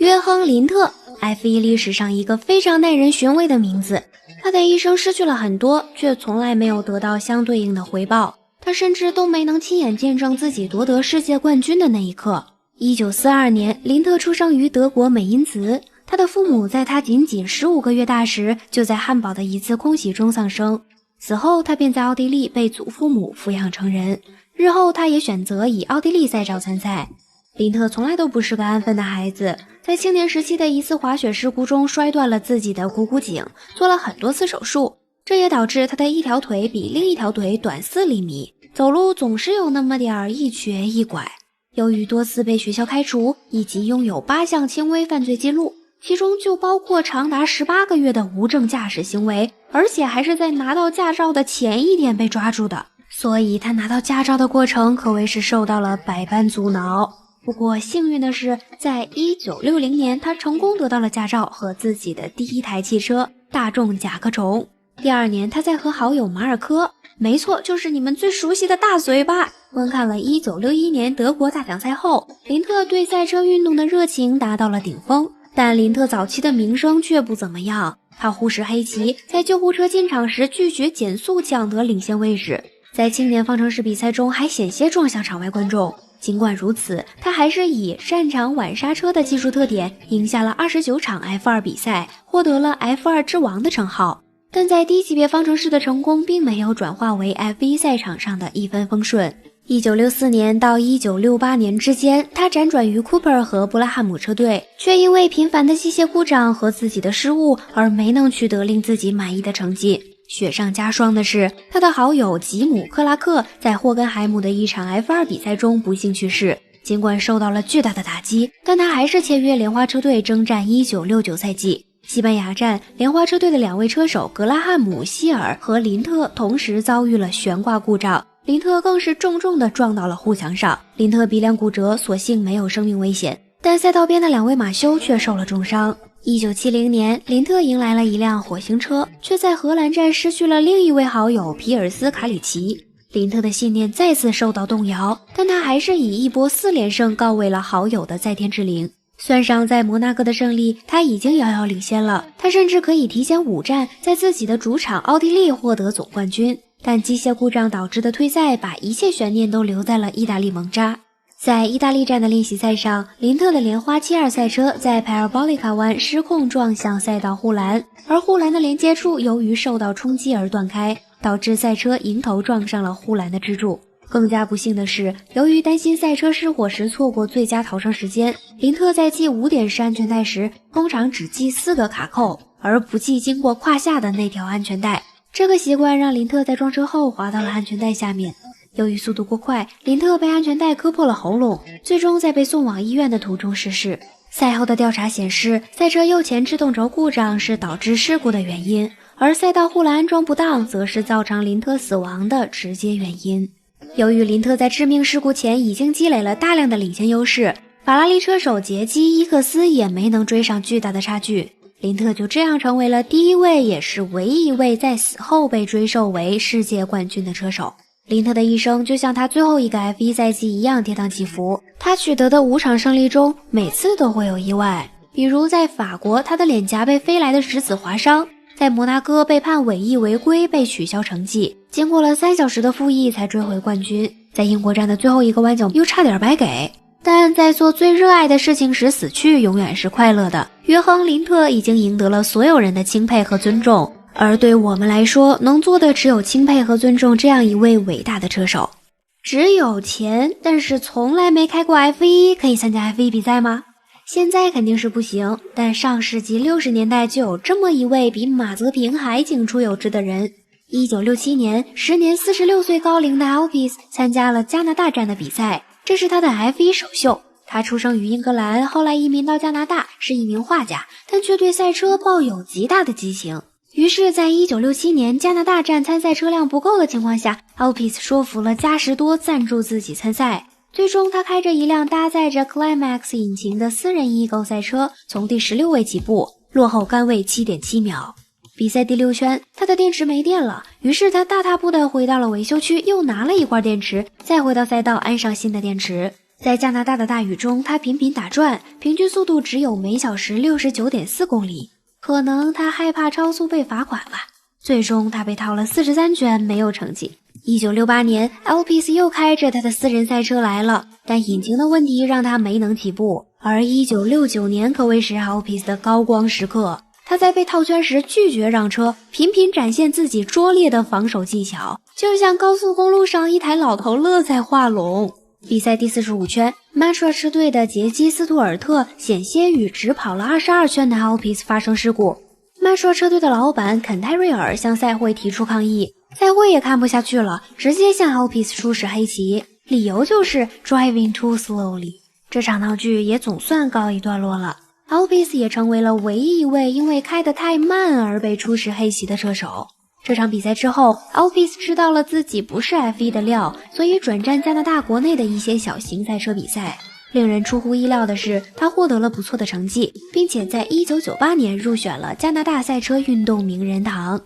约亨·林特 ，F1 历史上一个非常耐人寻味的名字。他的一生失去了很多，却从来没有得到相对应的回报。他甚至都没能亲眼见证自己夺得世界冠军的那一刻。1942年，林特出生于德国美因茨。他的父母在他仅仅15个月大时就在汉堡的一次空袭中丧生。此后，他便在奥地利被祖父母抚养成人。日后，他也选择以奥地利赛照参赛。林特从来都不是个安分的孩子，在青年时期的一次滑雪事故中摔断了自己的股骨颈，做了很多次手术，这也导致他的一条腿比另一条腿短4厘米，走路总是有那么点一瘸一拐。由于多次被学校开除，以及拥有8项轻微犯罪记录，其中就包括长达18个月的无证驾驶行为，而且还是在拿到驾照的前一天被抓住的，所以他拿到驾照的过程可谓是受到了百般阻挠。不过幸运的是，在1960年，他成功得到了驾照和自己的第一台汽车大众甲壳虫。第2年，他在和好友马尔科，没错，就是你们最熟悉的大嘴巴，观看了1961年德国大奖赛后，林特对赛车运动的热情达到了顶峰。但林特早期的名声却不怎么样，他忽视黑旗，在救护车进场时拒绝减速抢得领先位置，在青年方程式比赛中还险些撞向场外观众。尽管如此，他还是以擅长晚刹车的技术特点赢下了29场 F2 比赛，获得了 F2 之王的称号。但在低级别方程式的成功并没有转化为 F1 赛场上的一帆风顺。1964年到1968年之间，他辗转于 Cooper 和布拉汉姆车队，却因为频繁的机械故障和自己的失误而没能取得令自己满意的成绩。雪上加霜的是，他的好友吉姆·克拉克在霍根海姆的一场 F2 比赛中不幸去世。尽管受到了巨大的打击，但他还是签约莲花车队征战1969赛季。西班牙站，莲花车队的2位车手格拉汉姆·希尔和林特同时遭遇了悬挂故障，林特更是重重地撞到了护墙上。林特鼻梁骨折，所幸没有生命危险，但赛道边的2位马修却受了重伤。1970年，林特迎来了一辆火星车，却在荷兰站失去了另一位好友皮尔斯·卡里奇。林特的信念再次受到动摇，但他还是以一波4连胜告慰了好友的在天之灵。算上在摩纳哥的胜利，他已经遥遥领先了，他甚至可以提前5站在自己的主场奥地利获得总冠军。但机械故障导致的退赛把一切悬念都留在了意大利蒙扎。在意大利站的练习赛上，林特的莲花72赛车在帕尔波利卡湾失控撞向赛道护栏，而护栏的连接处由于受到冲击而断开，导致赛车迎头撞上了护栏的支柱。更加不幸的是，由于担心赛车失火时错过最佳逃生时间，林特在系5点式安全带时通常只系4个卡扣，而不系经过胯下的那条安全带。这个习惯让林特在撞车后滑到了安全带下面。由于速度过快，林特被安全带割破了喉咙，最终在被送往医院的途中逝世。赛后的调查显示，赛车右前制动轴故障是导致事故的原因，而赛道护栏安装不当则是造成林特死亡的直接原因。由于林特在致命事故前已经积累了大量的领先优势，法拉利车手杰基·伊克斯也没能追上巨大的差距，林特就这样成为了第一位也是唯一一位在死后被追授为世界冠军的车手。林特的一生就像他最后一个 F1 赛季一样跌宕起伏，他取得的5场胜利中每次都会有意外，比如在法国他的脸颊被飞来的石子划伤，在摩纳哥被判违意违规被取消成绩，经过了3小时的复议才追回冠军，在英国站的最后一个弯角又差点白给。但在做最热爱的事情时死去永远是快乐的，约亨·林特已经赢得了所有人的钦佩和尊重，而对我们来说能做的只有钦佩和尊重这样一位伟大的车手。只有钱，但是从来没开过 F1， 可以参加 F1 比赛吗？现在肯定是不行，但上世纪60年代就有这么一位比马泽平还景出有之的人。1967年，时年46岁高龄的 Alpes 参加了加拿大站的比赛，这是他的 F1 首秀。他出生于英格兰，后来移民到加拿大，是一名画家，但却对赛车抱有极大的激情。于是在1967年加拿大站参赛车辆不够的情况下， Alpes 说服了嘉实多赞助自己参赛。最终他开着一辆搭载着 Climax 引擎的私人Eagle赛车从第16位起步，落后杆位 7.7 秒。比赛第6圈，他的电池没电了，于是他大踏步地回到了维修区，又拿了一块电池，再回到赛道安上新的电池。在加拿大的大雨中，他频频打转，平均速度只有每小时 69.4 公里。可能他害怕超速被罚款吧。最终他被套了43圈，没有成绩。1968年 Alpiste 又开着他的私人赛车来了，但引擎的问题让他没能起步。而1969年可谓是 Alpiste 的高光时刻，他在被套圈时拒绝让车，频频展现自己拙劣的防守技巧，就像高速公路上一台老头乐在画龙。比赛第45圈 Matra 车队的杰基斯图尔特险些与只跑了22圈的 Alpiste 发生事故。Matra 车队的老板肯泰瑞尔向赛会提出抗议，赛会也看不下去了，直接向 Alpiste 出示黑旗，理由就是 driving too slowly。 这场闹剧也总算告一段落了， Alpiste 也成为了唯一一位因为开得太慢而被出示黑旗的车手。这场比赛之后 Alpiste 知道了自己不是 F1 的料，所以转战加拿大国内的一些小型赛车比赛。令人出乎意料的是，他获得了不错的成绩，并且在1998年入选了加拿大赛车运动名人堂。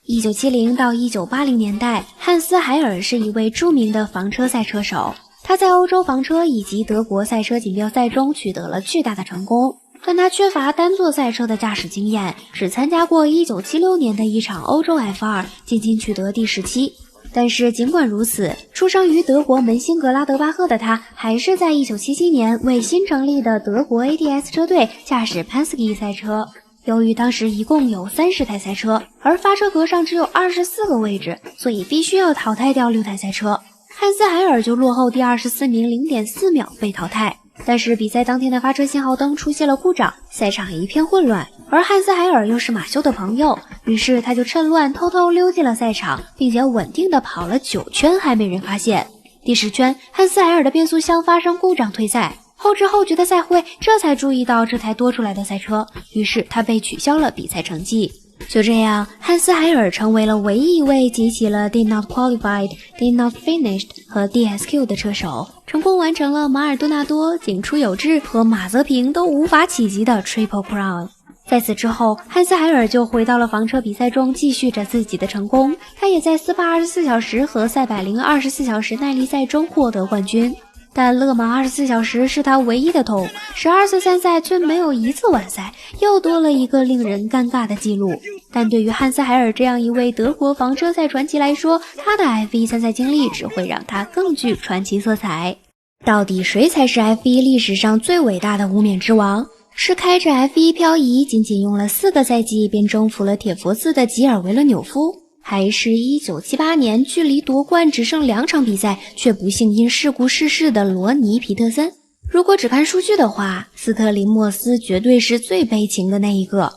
1970到1980年代，汉斯·海尔是一位著名的房车赛车手，他在欧洲房车以及德国赛车锦标赛中取得了巨大的成功。但他缺乏单座赛车的驾驶经验，只参加过1976年的一场欧洲 F2， 仅仅取得第17。但是尽管如此，出生于德国门兴格拉德巴赫的他，还是在1977年为新成立的德国 ATS 车队驾驶 Penske 赛车。由于当时一共有30台赛车，而发车格上只有24个位置，所以必须要淘汰掉6台赛车。汉斯·海尔就落后第24名 0.4 秒被淘汰。但是比赛当天的发车信号灯出现了故障，赛场一片混乱，而汉斯·海尔又是马修的朋友，于是他就趁乱偷偷溜进了赛场，并且稳定的跑了9圈还没人发现。第10圈，汉斯·海尔的变速箱发生故障退赛，后知后觉的赛会这才注意到这台多出来的赛车，于是他被取消了比赛成绩。就这样，汉斯·海尔成为了唯一一位集齐了 Did Not Qualified、Did Not Finished 和 DSQ 的车手，成功完成了马尔多纳多、景出有志和马泽平都无法企及的 Triple Crown。在此之后，汉斯·海尔就回到了房车比赛中，继续着自己的成功。他也在斯巴24小时和赛百灵24小时耐力赛中获得冠军。但勒芒24小时是他唯一的痛，12次参赛却没有一次完赛，又多了一个令人尴尬的记录。但对于汉斯·海尔这样一位德国房车赛传奇来说，他的 F1 参赛经历只会让他更具传奇色彩。到底谁才是 F1 历史上最伟大的无冕之王？是开着 F1 漂移仅仅用了4个赛季便征服了铁佛寺的吉尔维勒纽夫？还是1978年距离夺冠只剩2场比赛却不幸因事故逝世的罗尼·皮特森？如果只看数据的话，斯特林莫斯绝对是最悲情的那一个。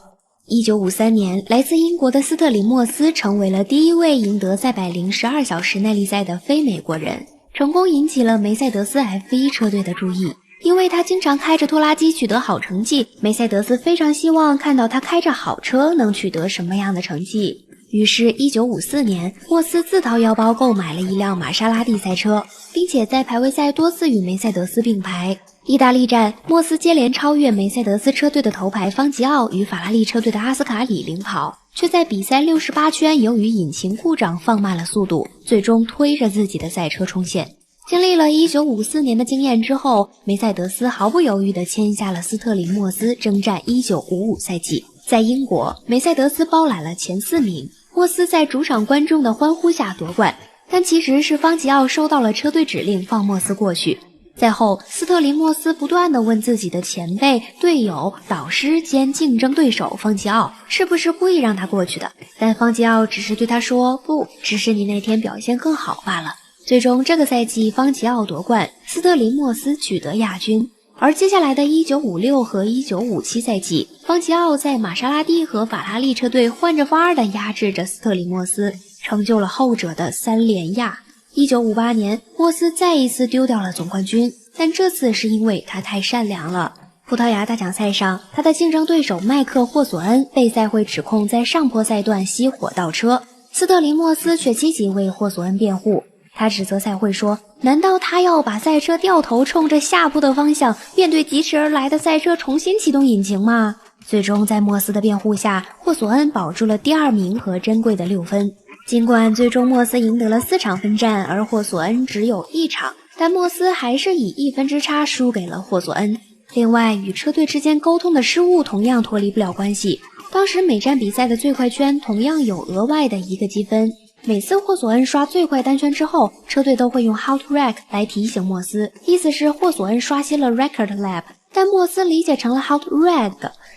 1953年，来自英国的斯特林莫斯成为了第一位赢得赛百灵12小时耐力赛的非美国人，成功引起了梅赛德斯 F1 车队的注意。因为他经常开着拖拉机取得好成绩，梅赛德斯非常希望看到他开着好车能取得什么样的成绩。于是1954年，莫斯自掏腰包购买了一辆玛莎拉蒂赛车，并且在排位赛多次与梅赛德斯并排。意大利站，莫斯接连超越梅赛德斯车队的头牌方吉奥与法拉利车队的阿斯卡里领跑，却在比赛68圈由于引擎故障放慢了速度，最终推着自己的赛车冲线。经历了1954年的经验之后，梅赛德斯毫不犹豫地签下了斯特林莫斯，征战1955赛季。在英国，梅赛德斯包揽了前4名，莫斯在主场观众的欢呼下夺冠，但其实是方吉奥收到了车队指令放莫斯过去。赛后，斯特林莫斯不断地问自己的前辈、队友、导师兼竞争对手方吉奥是不是故意让他过去的，但方吉奥只是对他说，不，只是你那天表现更好罢了。最终这个赛季方吉奥夺冠，斯特林莫斯取得亚军。而接下来的1956和1957赛季，方吉奥在玛莎拉蒂和法拉利车队换着法儿地压制着斯特林莫斯，成就了后者的3连亚。1958年，莫斯再一次丢掉了总冠军，但这次是因为他太善良了。葡萄牙大奖赛上，他的竞争对手麦克霍索恩被赛会指控在上坡赛段熄火倒车，斯特林莫斯却积极为霍索恩辩护。他指责赛会说，难道他要把赛车掉头冲着下坡的方向，面对疾驰而来的赛车重新启动引擎吗？最终在莫斯的辩护下，霍索恩保住了第2名和珍贵的6分。尽管最终莫斯赢得了4场分站，而霍索恩只有1场，但莫斯还是以1分之差输给了霍索恩。另外，与车队之间沟通的失误同样脱离不了关系。当时每站比赛的最快圈同样有额外的1个积分。每次霍索恩刷最快单圈之后，车队都会用 How to Rack 来提醒莫斯，意思是霍索恩刷新了 Record Lap， 但莫斯理解成了 How to Rag，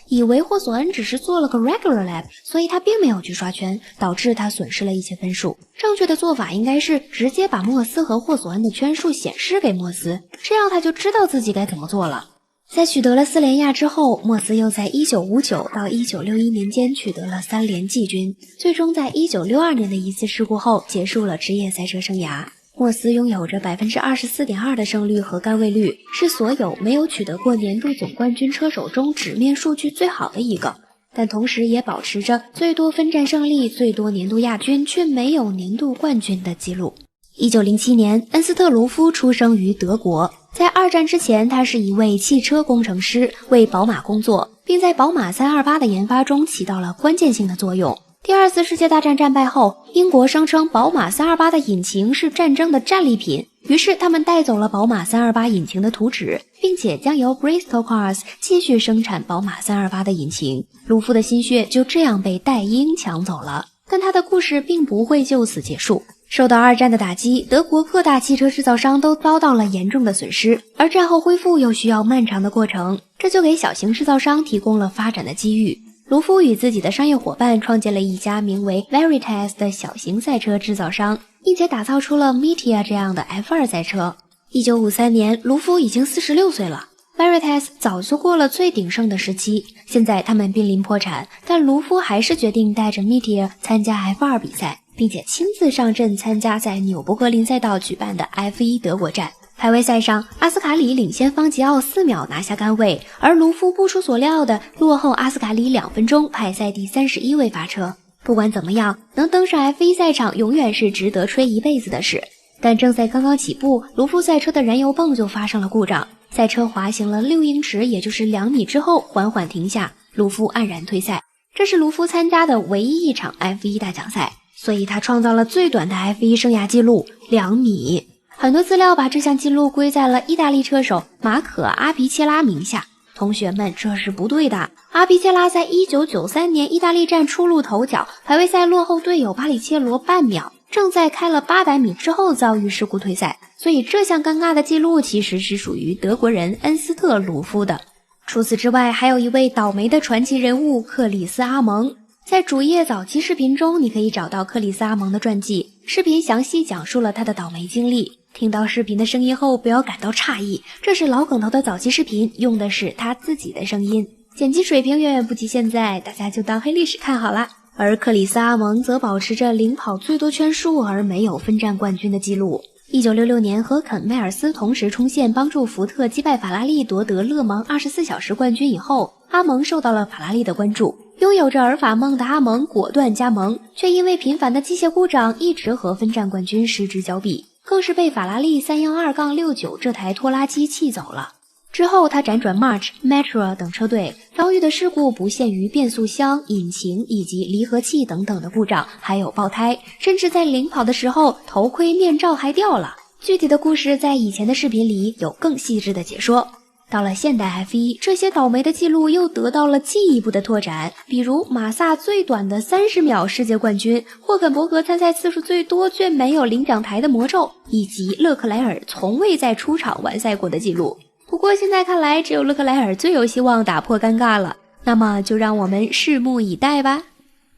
以为霍索恩只是做了个 Regular Lap， 所以他并没有去刷圈，导致他损失了一些分数。正确的做法应该是直接把莫斯和霍索恩的圈数显示给莫斯，这样他就知道自己该怎么做了。在取得了4连亚之后，莫斯又在1959到1961年间取得了3连季军，最终在1962年的一次事故后结束了职业赛车生涯。莫斯拥有着 24.2% 的胜率和杆位率，是所有没有取得过年度总冠军车手中纸面数据最好的一个，但同时也保持着最多分站胜利、最多年度亚军却没有年度冠军的记录。1907年，恩斯特·卢夫出生于德国。在2战之前，他是一位汽车工程师，为宝马工作，并在宝马328的研发中起到了关键性的作用。第2次世界大战战败后，英国声称宝马328的引擎是战争的战利品，于是他们带走了宝马328引擎的图纸，并且将由 Bristol Cars 继续生产宝马328的引擎。卢夫的心血就这样被戴英抢走了，但他的故事并不会就此结束。受到2战的打击，德国各大汽车制造商都遭到了严重的损失，而战后恢复又需要漫长的过程，这就给小型制造商提供了发展的机遇。卢夫与自己的商业伙伴创建了一家名为 Veritas 的小型赛车制造商，并且打造出了 Meteor 这样的 F2 赛车。1953年，卢夫已经46岁了。Veritas 早就过了最鼎盛的时期，现在他们濒临破产，但卢夫还是决定带着 Meteor 参加 F2 比赛，并且亲自上阵参加在纽博格林赛道举办的 F1 德国站。排位赛上，阿斯卡里领先方吉奥4秒拿下杆位，而卢夫不出所料的落后阿斯卡里2分钟，排赛第31位发车。不管怎么样，能登上 F1 赛场永远是值得吹一辈子的事。但正在刚刚起步，卢夫赛车的燃油泵就发生了故障，赛车滑行了6英尺，也就是2米之后缓缓停下，卢夫黯然退赛。这是卢夫参加的唯一一场 F1 大奖赛，所以他创造了最短的 F1 生涯纪录2米。很多资料把这项纪录归在了意大利车手马可·阿皮切拉名下。同学们，这是不对的。阿皮切拉在1993年意大利站初露头角，排位赛落后队友巴里切罗半秒，正在开了800米之后遭遇事故退赛，所以这项尴尬的记录其实是属于德国人恩斯特·卢夫的。除此之外，还有一位倒霉的传奇人物克里斯·阿蒙。在主页早期视频中，你可以找到克里斯·阿蒙的传记，视频详细讲述了他的倒霉经历。听到视频的声音后，不要感到诧异，这是老梗头的早期视频，用的是他自己的声音，剪辑水平远远不及现在，大家就当黑历史看好啦。而克里斯·阿蒙则保持着领跑最多圈数而没有分站冠军的记录。1966年和肯·迈尔斯同时冲线，帮助福特击败法拉利夺得勒芒24小时冠军以后，阿蒙受到了法拉利的关注。拥有着尔法梦的阿蒙果断加盟，却因为频繁的机械故障一直和分站冠军失之交臂，更是被法拉利312-69这台拖拉机气走了。之后他辗转 March、Metra 等车队，遭遇的事故不限于变速箱、引擎以及离合器等等的故障，还有爆胎，甚至在领跑的时候头盔面罩还掉了。具体的故事在以前的视频里有更细致的解说。到了现代 F1， 这些倒霉的记录又得到了进一步的拓展，比如马萨最短的30秒世界冠军，霍肯伯格参赛次数最多却没有领奖台的魔咒，以及勒克莱尔从未在出场完赛过的记录。不过现在看来，只有勒克莱尔最有希望打破尴尬了，那么就让我们拭目以待吧。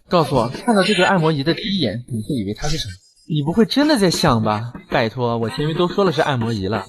告诉我，看到这个按摩仪的第一眼，你会以为它是什么？你不会真的在想吧？拜托，我前面都说了是按摩仪了，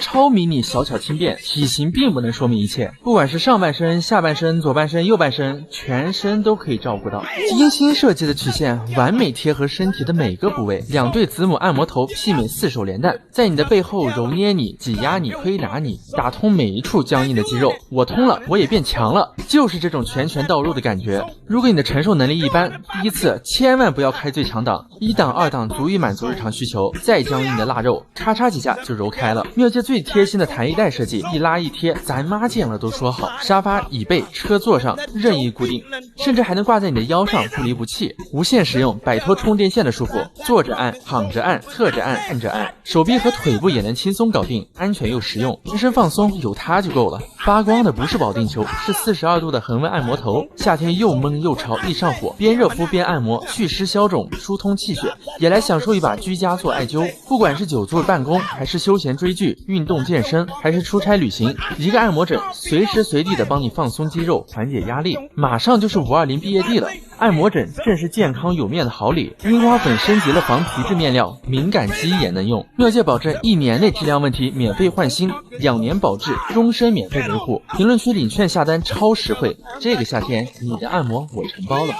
超迷你，小巧轻便，体型并不能说明一切。不管是上半身、下半身、左半身、右半身，全身都可以照顾到。精心设计的曲线，完美贴合身体的每个部位。2对子母按摩头媲美4手连弹，在你的背后揉捏你、挤压你、推拿你，打通每一处僵硬的肌肉。我通了，我也变强了，就是这种拳到肉的感觉。如果你的承受能力一般，第一次千万不要开最强档，1档、2档足以满足日常需求。再僵硬的腊肉，叉叉几下就揉开了。妙界最贴心的弹衣带设计，一拉一贴，咱妈见了都说好。沙发、椅背、车座上任意固定，甚至还能挂在你的腰上，不离不弃。无线实用，摆脱充电线的束缚，坐着按、躺着按、侧着按、站着按，手臂和腿部也能轻松搞定，安全又实用，全身放松有它就够了。发光的不是保定球，是42度的恒温按摩头，夏天又闷又潮易上火，边热敷边按摩，祛湿消肿，疏通气血，也来享受一把居家做艾灸。不管是久坐办公，还是休闲追剧、运动健身，还是出差旅行，一个按摩枕随时随地的帮你放松肌肉，缓解压力。马上就是520毕业季了，按摩枕正是健康有面的好礼。樱花粉升级了防皮质面料，敏感肌也能用。妙界保证1年内质量问题免费换新，2年保质，终身免费维护。评论区领券下单超实惠，这个夏天你的按摩我承包了。